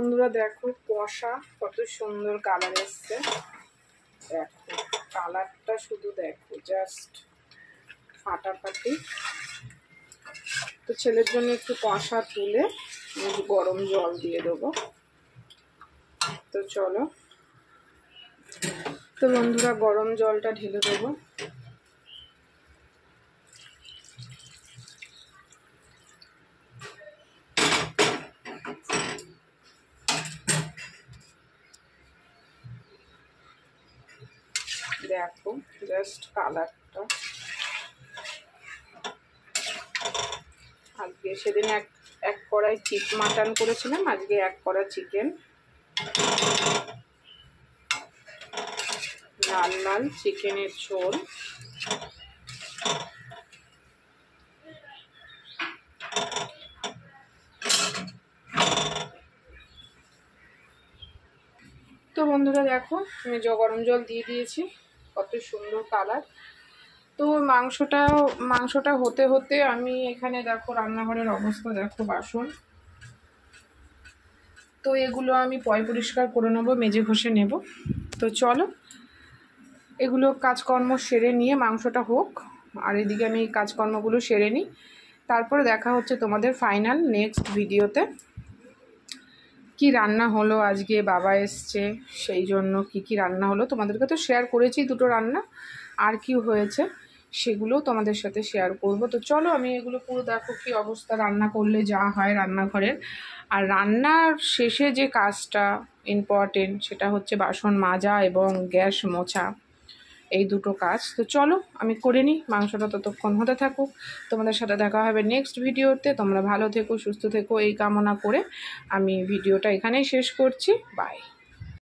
বন্ধুরা দেখো কষা কত সুন্দর কালার এসছে। দেখো কালারটা শুধু দেখো, জাস্ট ফাটাফাটি। তো ছেলের জন্য একটু কষা তুলে গরম জল দিয়ে দেবো। তো চলো, তো বন্ধুরা গরম জলটা ঢেলে দেবো। দেখো জাস্ট কালারটা। আজকে সেদিন এক কড়াই মাটন করেছিলাম, আজকে এক কড়া চিকেন, লাল লাল চিকেনের ঝোল। তো বন্ধুরা দেখো আমি গরম জল দিয়ে দিয়েছি, কত সুন্দর কালার। তো মাংসটা হতে হতে আমি এখানে দেখো রান্নাঘরের অবস্থা দেখো, বাসন। তো এগুলো আমি পরিষ্কার করে নেবো, মেজে ঘষে নেব। তো চলো এগুলো কাজকর্ম সেরে নিয়ে মাংসটা হোক, আর এদিকে আমি কাজকর্মগুলো সেরে নিই। তারপরে দেখা হচ্ছে তোমাদের ফাইনাল নেক্সট ভিডিওতে। কি রান্না হলো আজকে, বাবা এসছে সেই জন্য কি রান্না হলো তোমাদেরকে তো শেয়ার করেছি, দুটো রান্না। আর কি হয়েছে সেগুলোও তোমাদের সাথে শেয়ার করব। তো চলো আমি এগুলো পুরো দেখো কি অবস্থা রান্না করলে যা হয় রান্নাঘরের। আর রান্নার শেষে যে কাজটা ইম্পর্টেন্ট সেটা হচ্ছে বাসন মাজা এবং গ্যাস মোছা, এই দুটো কাজ। তো চলো আমি করে নিই, মাংসটা ততক্ষণ হতে থাকুক। তোমাদের সাথে দেখা হবে নেক্সট ভিডিওতে। তোমরা ভালো থেকো, সুস্থ থেকো এই কামনা করে আমি ভিডিওটা এখানেই শেষ করছি। বাই।